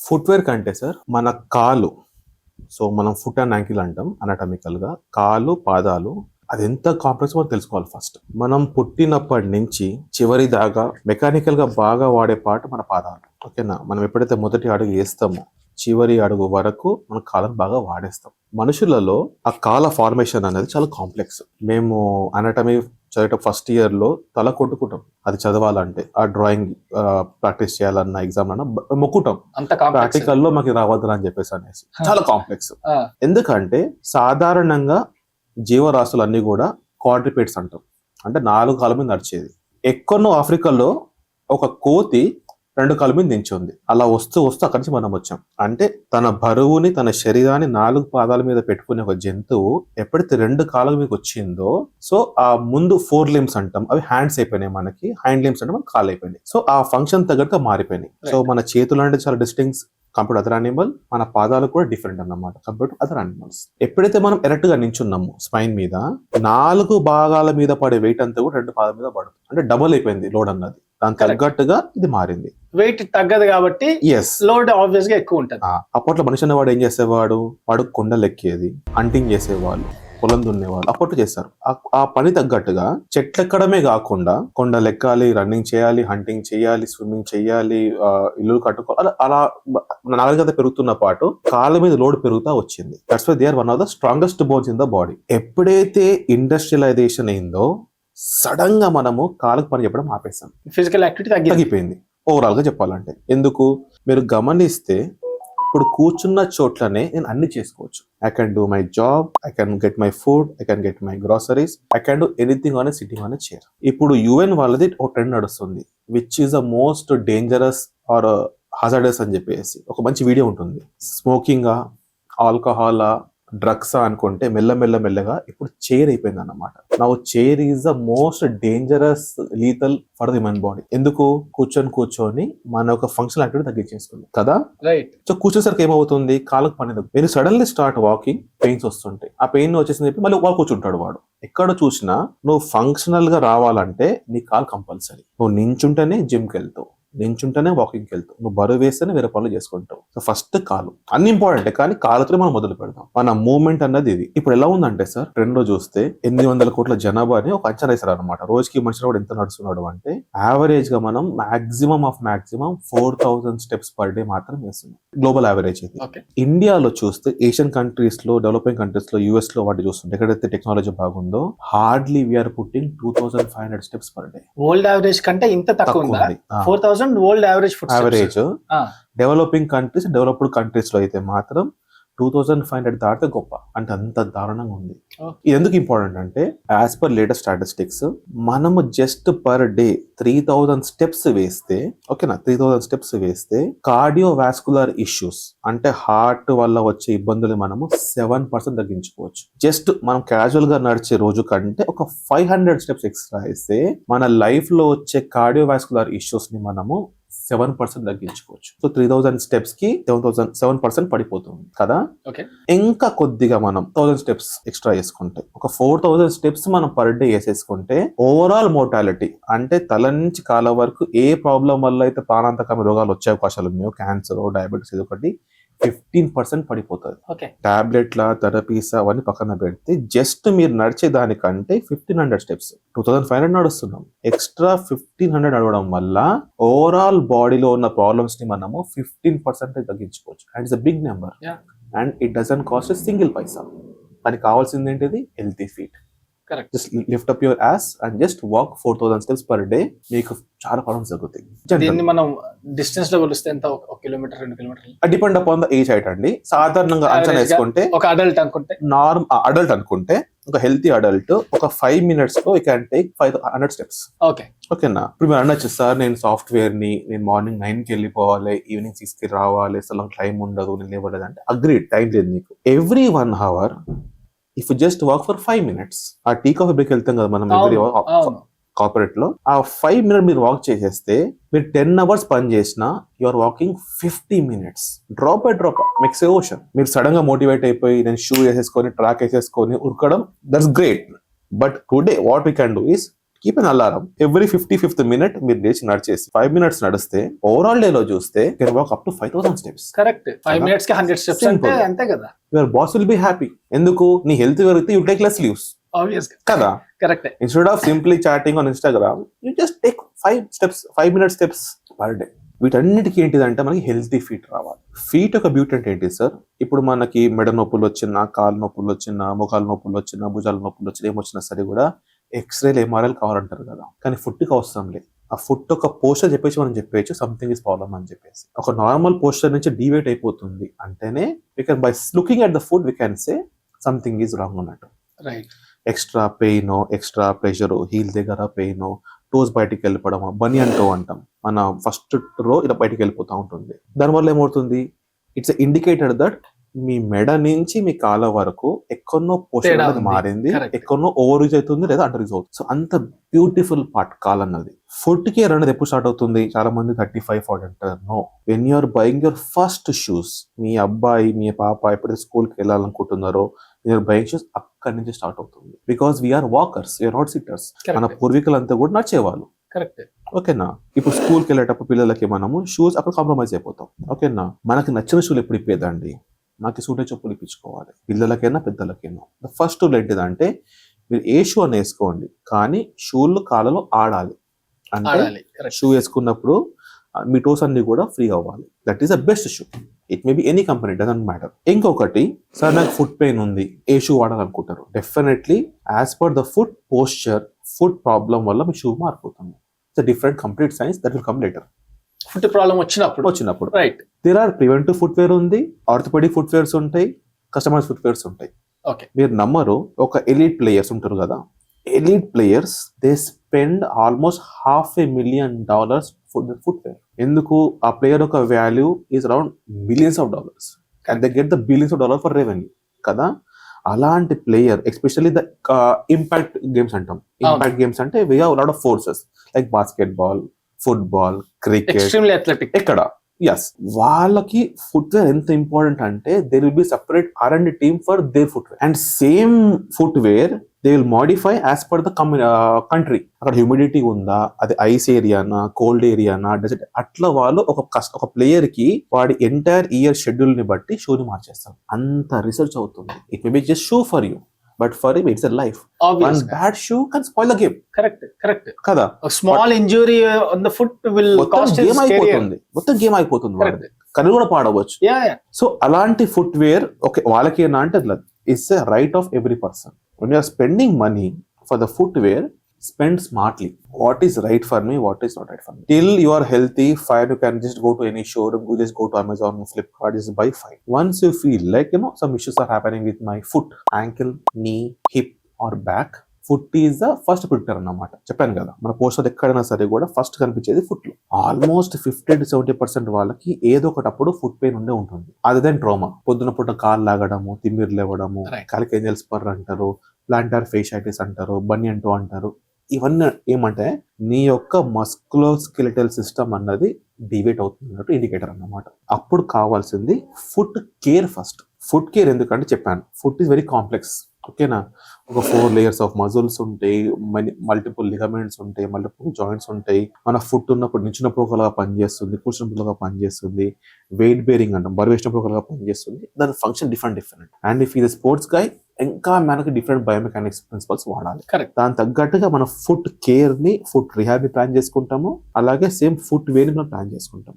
Footwear కంటే sir మన కాలు, సో మనం ఫుట్ అండ్ యాంకిల్ అంటాం అనటామికల్‌గా. కాలు, పాదాలు అదెంత కాంప్లెక్సో మనం తెలుసుకోవాలి ఫస్ట్. మనం పుట్టినప్పటి నుంచి చివరి దాకా మెకానికల్‌గా బాగా వాడే పార్ట్ మన పాదాలు. ఓకేనా? మనం ఎప్పుడైతే మొదటి అడుగు ఏస్తామో, చివరి అడుగు వరకు మన కాళ్ళని బాగా వాడేస్తాం. మనుషులలో ఆ కాళ్ళ ఫార్మేషన్ అనేది చాలా కాంప్లెక్స్. మేము అనటమీ చదివేట ఫస్ట్ ఇయర్‌లో తల కొట్టుకుంటాం. అది చదవాలంటే. ఆ డ్రాయింగ్ ప్రాక్టీస్ చేయాలన్న ఎగ్జామ్‌లన్నా మొక్కుటాం. అంత కాంప్లెక్స్. ప్రాక్టికల్‌లో మాకు రావద్దురా అని చెప్పేసి అనేసి. చాలా కాంప్లెక్స్. ఆ, ఎందుకంటే సాధారణంగా జీవరాశులన్నీ కూడా క్వాడ్రిపేట్స్ అంటాం. అంటే 4 కాళ్ళ మీద నడిచేది. ఎక్కడో ఆఫ్రికాలో ఒక కోతి 2 కాళ్ళ మీద నించుంది. అలా వస్తూ అక్కడి నుంచి మనం వచ్చాం. అంటే తన బరువుని, తన శరీరాన్ని 4 పాదాల మీద పెట్టుకునే ఒక జంతువు ఎప్పుడైతే 2 కాళ్ళ మీదకి వచ్చిందో, సో ఆ ముందు 4 లింబ్స్ అంటాం, అవి హ్యాండ్స్ అయిపోయినాయి మనకి. హ్యాండ్ లింబ్స్ అంటే మనకి కాళ్ళు అయిపోయినాయి. సో ఆ ఫంక్షన్ తగ్గట్టుగా మారిపోయినాయి. సో మన చేతులు అంటే చాలా డిస్టింక్ట్స్ కంపేర్డ్ అదర్ యానిమల్, మన పాదాలు కూడా డిఫరెంట్ అన్నమాట కంపేర్డ్ అదర్ యానిమల్స్. ఎప్పుడైతే మనం ఎరెక్ట్ గా నించున్నాము స్పైన్ మీద, 4 భాగాల మీద పడే వెయిట్ అంతా కూడా 2 పాదాల మీద పడుతుంది. అంటే డబుల్ అయిపోయింది లోడ్ అన్నది. దాని తగ్గట్టుగా ఇది మారింది. వెయిట్ తగ్గదు కాబట్టి ఎస్, లోడ్ ఆబ్వియస్ గా ఎక్కువ ఉంటుంది. అప్పట్లో మనిషి అన్నవాడు ఏం చేసేవాడు? వాడు కొండలు ఎక్కేది, హంటింగ్ చేసేవాళ్ళు, పొలం దున్నేవాళ్ళు అప్పట్లో చేస్తారు. ఆ పని తగ్గట్టుగా చెట్లు ఎక్కడమే కాకుండా కొండలు ఎక్కాలి, రన్నింగ్ చేయాలి, హంటింగ్ చేయాలి, స్విమ్మింగ్ చేయాలి, ఇల్లు కట్టుకోవాలి. అలా నాగరికత పెరుగుతున్న పాటు కాళ్ళ మీద లోడ్ పెరుగుతా వచ్చింది. That's why they are one of the strongest bones in the body. ఎప్పుడైతే ఇండస్ట్రియలైజేషన్ అయిందో సడన్ గా మనము కాళ్ళకు పని చెప్పడం ఆపేసాం. ఫిజికల్ యాక్టివిటీ తగ్గిపోయింది ఓవరాల్ గా చెప్పాలంటే. ఎందుకు? మీరు గమనిస్తే ఇప్పుడు కూర్చున్న చోట్లనే నేను అన్ని చేసుకోవచ్చు. I can do my job, I can get my food, I can get my groceries, I can do anything on sitting on chair. ఇప్పుడు యుఎన్ వాళ్ళది ఒక ట్రెండ్ నడుస్తుంది, which is the most dangerous or hazardous అని చెప్పేసి ఒక మంచి video ఉంటుంది. స్మోకింగా, ఆల్కహాలా, drugs అనుకుంటే మెల్లగా ఇప్పుడు చైర్ అయిపోయింది అన్నమాట. Now chair is the most dangerous lethal for the human body. ఎందుకు? కూర్చొని మన యొక్క ఫంక్షనల్ యాక్టివిటీ తగ్గించేస్తుంది కదా. రైట్. సో కూర్చోసరికి ఏమవుతుంది? కాళ్ళకు పని. మీరు సడన్లీ స్టార్ట్ వాకింగ్, పెయిన్స్ వస్తుంటాయి. ఆ పెయిన్ వచ్చేసింది చెప్పి మళ్ళీ వాడు కూర్చుంటాడు. వాడు ఎక్కడ చూసినా నువ్వు ఫంక్షనల్ గా రావాలంటే నీ కాలు కంపల్సరీ. నువ్వు నించుంటేనే జిమ్కి వెళ్తావు, నించుంటేనే వాకింగ్కి వెళ్తావు, నువ్వు బరువు వేస్తేనే వేరే పనులు చేసుకుంటావు. సో ఫస్ట్ కాలు అన్ని ఇంపార్టెంట్, కానీ కాలుతో మనం మొదలు పెడతాం. మన మూవ్మెంట్ అన్నది ఇది. ఇప్పుడు ఎలా ఉందంటే సార్, ట్రెండ్ లో చూస్తే 800 కోట్ల జనాభా అని ఒక అంచనా వేశారు అనమాట. రోజుకి మనిషి కూడా ఎంత నడుస్తున్నాడు అంటే యావరేజ్ గా మనం మాక్సిమం 4000 స్టెప్స్ పర్ డే మాత్రం వేస్తున్నాం. గ్లోబల్ యావరేజ్ ఇది. ఇండియాలో చూస్తే ఏషియన్ కంట్రీస్ లో, డెవలపింగ్ కంట్రీస్ లో, యూఎస్ లో వాటి చూస్తుంటే ఎక్కడైతే టెక్నాలజీ బాగుందో hardly we are putting 2500 steps per day. World average కంటే ఇంత తక్కువ ఉందా? 4000 world average foot average. Developing countries, developed countries లో అయితే మాత్రం 2500 దాటితే గొప్ప. అంటే అంత దారుణంగా ఉంది. ఇది ఎందుకు ఇంపార్టెంట్ అంటే, యాజ్ పర్ లేటెస్ట్ స్టాటిస్టిక్స్, మనము జస్ట్ పర్ డే 3000 స్టెప్స్ వేస్తే, ఓకేనా, 3000 స్టెప్స్ వేస్తే కార్డియోవాస్కులర్ ఇష్యూస్ అంటే హార్ట్ వల్ల వచ్చే ఇబ్బందులు మనము 7% తగ్గించుకోవచ్చు. జస్ట్ మనం క్యాజువల్ గా నడిచే రోజు కంటే ఒక 500 స్టెప్స్ ఎక్స్ట్రా వేస్తే మన లైఫ్ లో వచ్చే కార్డియోవాస్కులర్ ఇష్యూస్ ని మనము 7% తగ్గించుకోవచ్చు. సో 3000 స్టెప్స్ కి 7% పడిపోతుంది కదా. ఇంకా కొద్దిగా మనం 1000 స్టెప్స్ ఎక్స్ట్రా వేసుకుంటే, ఒక 4000 స్టెప్స్ మనం పర్ డే వేసేసుకుంటే ఓవరాల్ మోర్టాలిటీ అంటే తల నుంచి కాళ్ళ వరకు ఏ ప్రాబ్లం వల్ల అయితే ప్రాణాంతకమైన రోగాలు వచ్చే అవకాశాలు ఉన్నాయో, క్యాన్సర్, డయాబెటీస్, ఇది ఒకటి 15% పడిపోతుంది. టాబ్లెట్ల, థెరపీస్ అవన్నీ పక్కన పెడితే జస్ట్ మీరు నడిచే దానికంటే 1500 స్టెప్స్, 2500 నడుస్తున్నాం. ఎక్స్ట్రా 1500 నడవడం వల్ల ఓవరాల్ బాడీలో ఉన్న ప్రాబ్లమ్స్ ని మనము 15% తగ్గించుకోవచ్చు. And it's a big number and it doesn't cost single paisa. దానికి కావాల్సింది ఏంటిది? Healthy feet. Just lift up your ass and just walk 4000 steps per day. మీకు చాలా ప్రాబ్లమ్స్ జరుగుతాయి. దీన్ని మనం డిస్టెన్స్ లో కొలిస్తే ఎంత? 1 కిలోమీటర్, 2 కిలోమీటర్లు? Depend upon the age height అండి. సాధారణంగా అంచనా వేసుకుంటే, ఒక అడల్ట్ అనుకుంటే, అడల్ట్ అనుకుంటే, ఒక హెల్తీ అడల్ట్ ఒక 5 minutes లో యూ క్యాన్ టేక్ 500 స్టెప్స్. ఓకేనా? ఇప్పుడు మీరు అనొచ్చు, సార్ నేను సాఫ్ట్వేర్ ని, నేను మార్నింగ్ 9కి వెళ్ళిపోవాలి, ఈవినింగ్ 6కి రావాలి, అసలు టైం ఉండదు, నేను లేవలేదు అంటే అగ్రీడ్, టైం లేదు మీకు. Every 1 hour if you just walk for 5 minutes, ఆ టీ కాఫీ బ్రేక్ వెళ్తాం కదా మనం ఎవ్రీ కార్పొరేట్ లో, ఆ 5 minutes మీరు వాక్ చేసేస్తే మీరు 10 hours పని చేసినా you are walking 50 minutes. Drop by drop makes a ocean. మీరు సడన్ గా మోటివేట్ అయిపోయి నేను షూ వేసేసుకొని, ట్రాక్ వేసేసుకొని ఉరకడం, that's great. But today what we can do is keep an alarm every 55th minute మీరు లేచి నడిచేసి 5 minutes నడిస్తే ఓవరాల్ డే లో చూస్తే can walk up to 5,000 steps. Correct 5 minutes కి 100 steps అంటే అంతే కదా. Your boss will be happy. ఎందుకు? నీ హెల్త్ పెరిగితే you take less leaves obvious కదా. Correct. Instead of simply chatting on Instagram you just take 5 minute steps per day. వీటన్నిటికీ ఏంటిదంటే మనకి హెల్తీ ఫీట్ రావాలి. ఫీట్ యొక్క బ్యూటీ అంటే ఏంటి సార్? ఇప్పుడు మనకి మెడ నొప్పులు వచ్చినా, కాలు నొప్పులు వచ్చినా, ముఖాల నొప్పులు వచ్చినా, భుజాల నొప్పులు వచ్చినా, ఏమొచ్చినా సరే కూడా ఎక్స్రేలు ఎంఆర్ఐలు కావాలంటారు కదా. కానీ ఫుడ్కి అవసరం లేదు. ఆ ఫుడ్ ఒక పోస్టర్ చెప్పేసి మనం చెప్పేయచ్చు సంథింగ్ ఇస్ ప్రాబ్లమ్ అని చెప్పేసి. ఒక నార్మల్ పోస్టర్ నుంచి డివేట్ అయిపోతుంది అంటేనే we can by looking at the food we can say something is wrong అన్నట్టు. Right. Extra pain, extra pressure, heel దగ్గర పెయిన్, టోస్ బయటికి వెళ్ళిపోవడం, బనియన్ టో అంటాం, మన ఫస్ట్ రో ఇలా బయటికి వెళ్ళిపోతూ ఉంటుంది. దానివల్ల ఏమవుతుంది? ఇట్స్ ఇండికేటెడ్ దట్ మీ మెడ నుంచి మీ కాళ్ళ వరకు ఎక్కడో పోస్టర్ అనేది మారింది, ఎక్కడో ఓవర్ యూజ్ అవుతుంది లేదా అండర్ యూజ్ అవుతుంది. సో అంత బ్యూటిఫుల్ పార్ట్ కాల్ అన్నది. ఫుడ్ కేర్ అనేది ఎప్పుడు స్టార్ట్ అవుతుంది? చాలా మంది 35-40 అంటారు. No, when you're buying your first shoes, మీ అబ్బాయి మీ పాప ఎప్పుడైతే స్కూల్కి వెళ్ళాలనుకుంటున్నారో యూఆర్ బయింగ్ షూస్ అక్కడి నుంచి స్టార్ట్ అవుతుంది. Because we are walkers, we are not sitters. మన పూర్వీకులంతా కూడా నడిచేవాళ్ళు. కరెక్ట్. ఓకేనా? ఇప్పుడు స్కూల్కి వెళ్ళేటప్పుడు పిల్లలకి మనము షూస్ అక్కడ కాంప్రమైజ్ అయిపోతాం. ఓకేనా? మనకి నచ్చిన షూలు ఎప్పుడు ఇప్పేదండి? మనకి సూటే చెప్పులు ఇప్పించుకోవాలి, పిల్లలకైనా పెద్దలకైనా. ద ఫస్ట్ రూల్ ఏంటిదంటే మీరు ఏ షూ అని వేసుకోండి, కానీ షూలు కాళ్ళలో ఆడాలి. అంటే షూ వేసుకున్నప్పుడు మీ టోస్ అన్ని కూడా ఫ్రీ అవ్వాలి. That is the best shoe. It may be any company, doesn't matter. ఇంకొకటి, సార్ నాకు ఫుట్ పెయిన్ ఉంది, ఏ షూ వాడాలనుకుంటారు? Definitely as per the foot posture, foot problem వల్ల మీ షూ మారిపోతుంది. It's different complete science that will come later. Foot problem వచ్చినప్పుడు right. There are preventive footwear ఉంది, ఆర్థోపెడిక్ ఫుట్వేర్స్ ఉంటాయి, కస్టమైజ్ ఫుట్వేర్స్ ఉంటాయి. ఓకే. మీరు నమ్మరు, ఒక ఎలీట్ ప్లేయర్స్ ఉంటారు కదా, elite players they spend almost $500,000 footwear. ఎందుకు? ఆ ప్లేయర్ యొక్క value is around billions of dollars and they get the billions of dollar for revenue కదా. అలాంటి player, especially the impact games అంటాం. ఇంపాక్ట్ గేమ్స్ అంటే we have lot of forces like basketball, football, cricket, ఎక్కడ ఎస్ వాళ్ళకి footwear ఎంత important అంటే there will be separate R&D team for their footwear and same footwear they will modify as per the country. అక్కడ humidity ఉందా, అది ice ఏరియానా, cold ఏరియానా, dessert, అట్లా వాళ్ళు ఒక ప్లేయర్ కి వాడి ఎంటైర్ ఇయర్ షెడ్యూల్ ని బట్టి షూని మార్చేస్తారు. అంత రీసెర్చ్ అవుతుంది. It may be just shoe for you, but for him it's a life. One bad shoe can spoil the game. Correct kada. A small injury on the foot will cost his career. మొత్తం game అయిపోతుంది. కళ్ళు కూడా పాడవచ్చు. So అలాంటి footwear okay వాళ్ళకి ఏనా అంటే it's a right of every person. when you are spending money for the footwear, spend smartly. What is right for me, what is not right for me. Till you are healthy, fine, you can just go to any showroom, you just go to Amazon, Flipkart, just buy, fine. Once you feel like some issues are happening with my foot, ankle, knee, hip or back, foot is the first predictor అన్నమాట. చెప్పాను కదా, మన poster ఎక్కడైనా సరే కూడా first కనిపించేది foot లో. Almost 50-70% వాళ్ళకి ఏదో ఒకటప్పుడు ఫుట్ పెయిన్ ఉండే ఉంటుంది. అదే దాని ట్రోమా. పొద్దున పూట కాలు లాగడము, తిమ్మిర్లు లేవడము, కాలికి ఏంజల్ స్పర్ అంటారు, ప్లాంటార్ ఫేషైటిస్ అంటారు, బనియన్ టో అంటారు. ఇవన్నీ ఏమంటే నీ యొక్క మస్కులోస్కెలిటల్ సిస్టమ్ అన్నది డివేట్ అవుతున్నట్టు ఇండికేటర్ అన్నమాట. అప్పుడు కావాల్సింది foot care first. Foot care ఎందుకంటే చెప్పాను, ఫుట్ ఈస్ వెరీ కాంప్లెక్స్. ఓకేనా? ఒక 4 layers ఆఫ్ మజిల్స్ ఉంటాయి, మల్టిపుల్ లిగమెంట్స్ ఉంటాయి, మల్టిపుల్ జాయింట్స్ ఉంటాయి. మన ఫుట్ ఉన్నప్పుడు నిచ్చినప్పుడు ఒకలాగా పనిచేస్తుంది, కూర్చున్నప్పుడు ఒకలాగా పనిచేస్తుంది, వెయిట్ బేరింగ్ అంటాం, బరువు వేసినప్పుడు ఒకలాగా పనిచేస్తుంది. దాని ఫంక్షన్ డిఫరెంట్. అండ్ ఇఫ్ ఈ స్పోర్ట్స్ గై ఇంకా మనకి డిఫరెంట్ బయోమెకానిక్స్ ప్రిన్సిపల్స్ వాడాలి. దాని తగ్గట్టుగా మన ఫుట్ కేర్ ని, ఫుట్ రిహాబ్ ని ప్లాన్ చేసుకుంటాము. అలాగే సేమ్ ఫుట్ వేర్ ని మనం ప్లాన్ చేసుకుంటాం.